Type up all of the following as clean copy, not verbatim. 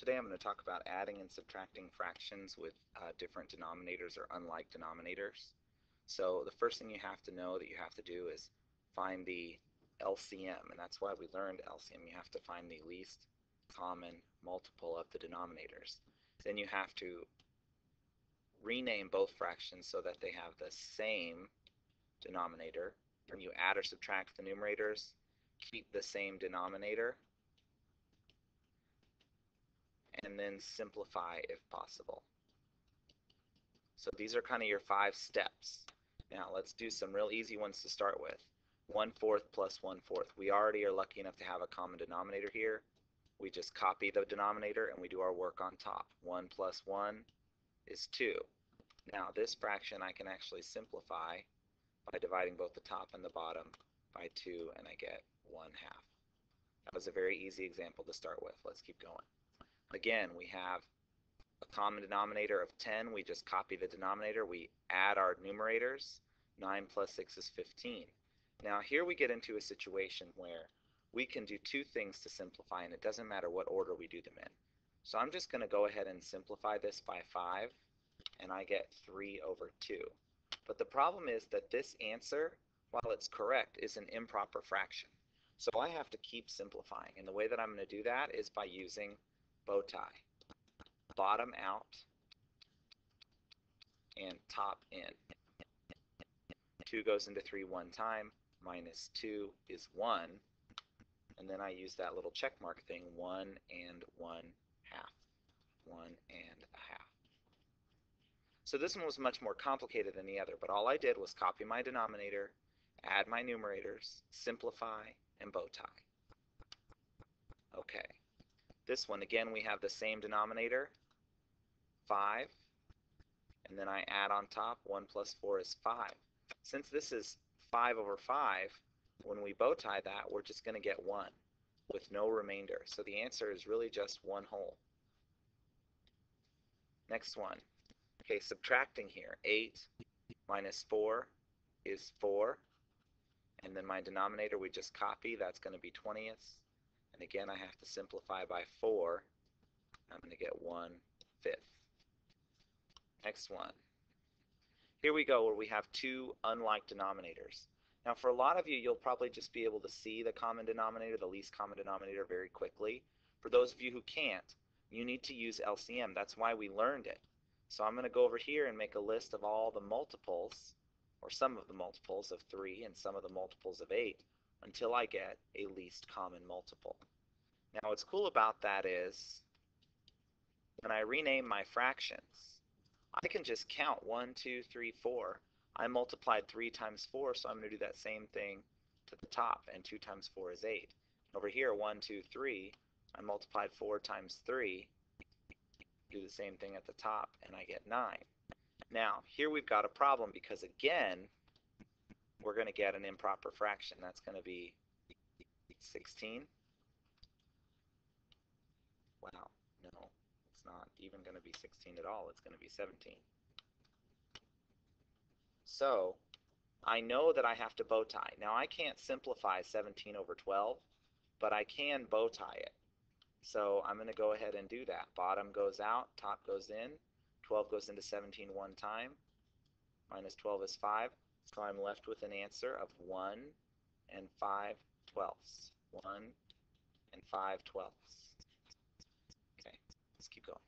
Today I'm going to talk about adding and subtracting fractions with different denominators or unlike denominators. So the first thing you have to know that you have to do is find the LCM, and that's why we learned LCM. You have to find the least common multiple of the denominators. Then you have to rename both fractions so that they have the same denominator. When you add or subtract the numerators, keep the same denominator, and then simplify if possible. So these are kind of your 5 steps. Now let's do some real easy ones to start with. 1/4 plus 1/4. We already are lucky enough to have a common denominator here. We just copy the denominator and we do our work on top. 1 plus 1 is 2. Now this fraction I can actually simplify by dividing both the top and the bottom by 2, and I get 1/2. That was a very easy example to start with. Let's keep going. Again, we have a common denominator of 10. We just copy the denominator. We add our numerators. 9 plus 6 is 15. Now here we get into a situation where we can do two things to simplify, and it doesn't matter what order we do them in. So I'm just going to go ahead and simplify this by 5, and I get 3/2. But the problem is that this answer, while it's correct, is an improper fraction. So I have to keep simplifying, and the way that I'm going to do that is by using bow tie. Bottom out and top in. 2 goes into 3 one time, minus 2 is 1, and then I use that little check mark thing, 1 and 1/2. 1 and a half. So this one was much more complicated than the other, but all I did was copy my denominator, add my numerators, simplify, and bow tie. Okay. This one, again, we have the same denominator, 5, and then I add on top, 1 plus 4 is 5. Since this is 5/5, when we bow tie that, we're just going to get 1 with no remainder. So the answer is really just 1 whole. Next one. Okay, subtracting here. 8 minus 4 is 4. And then my denominator we just copy, that's going to be 20ths. And again, I have to simplify by 4. I'm going to get 1/5. Next one. Here we go where we have two unlike denominators. Now for a lot of you, you'll probably just be able to see the common denominator, the least common denominator, very quickly. For those of you who can't, you need to use LCM. That's why we learned it. So I'm going to go over here and make a list of all the multiples, or some of the multiples of 3 and some of the multiples of 8, until I get a least common multiple. Now what's cool about that is, when I rename my fractions, I can just count 1, 2, 3, 4. I multiplied 3 times 4, so I'm going to do that same thing to the top, and 2 times 4 is 8. Over here, 1, 2, 3, I multiplied 4 times 3, do the same thing at the top, and I get 9. Now, here we've got a problem because, again, we're going to get an improper fraction. That's going to be 16. Wow, no, it's not even going to be 16 at all. It's going to be 17. So I know that I have to bow tie. Now I can't simplify 17/12, but I can bow tie it. So I'm going to go ahead and do that. Bottom goes out, top goes in, 12 goes into 17 one time, minus 12 is 5. So I'm left with an answer of 1 and 5/12. 1 and 5/12. Okay, let's keep going.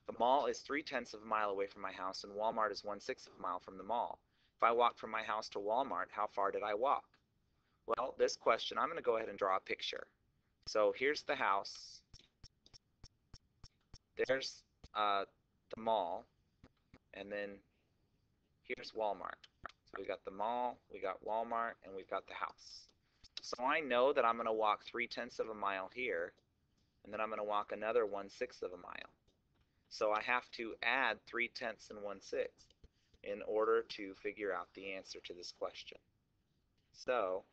The mall is 3/10 of a mile away from my house, and Walmart is 1/6 of a mile from the mall. If I walk from my house to Walmart, how far did I walk? Well, this question, I'm going to go ahead and draw a picture. So here's the house. There's the mall. And then here's Walmart. So we got the mall, we got Walmart, and we've got the house. So I know that I'm going to walk 3/10 of a mile here, and then I'm going to walk another 1/6 of a mile. So I have to add 3/10 and 1/6 in order to figure out the answer to this question. So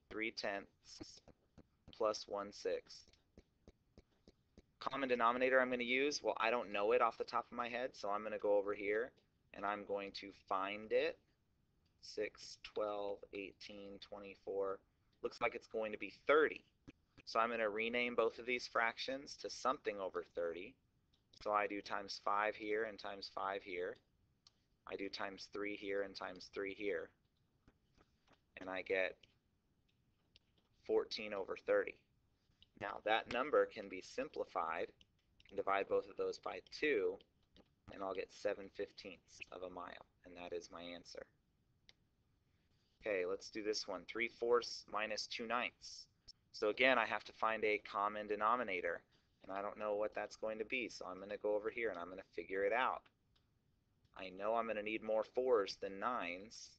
3/10 plus 1/6. Common denominator I'm going to use, well, I don't know it off the top of my head, so I'm going to go over here and I'm going to find it. 6, 12, 18, 24. Looks like it's going to be 30. So I'm going to rename both of these fractions to something over 30. So I do times 5 here and times 5 here. I do times 3 here and times 3 here. And I get 14 over 30. Now that number can be simplified. I can divide both of those by 2, and I'll get 7/15 of a mile, and that is my answer. Okay, let's do this one. 3/4 minus 2/9. So again, I have to find a common denominator, and I don't know what that's going to be, so I'm going to go over here and I'm going to figure it out. I know I'm going to need more 4s than 9s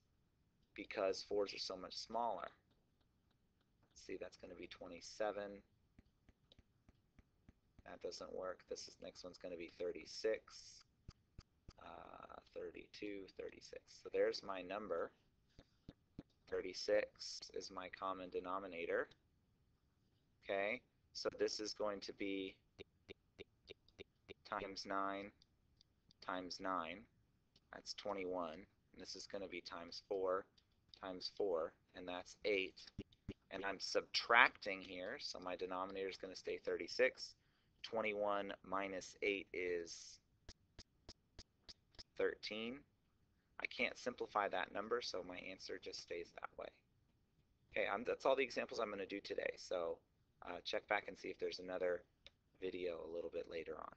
because 4s are so much smaller. Let's see, that's going to be 27. That doesn't work. Next one's going to be 36, 32, 36. So there's my number. 36 is my common denominator. Okay, so this is going to be times 9 times 9. That's 21. And this is going to be times 4 times 4, and that's 8. And I'm subtracting here, so my denominator is going to stay 36. 21 minus 8 is 13. I can't simplify that number, so my answer just stays that way. Okay, that's all the examples I'm going to do today, so check back and see if there's another video a little bit later on.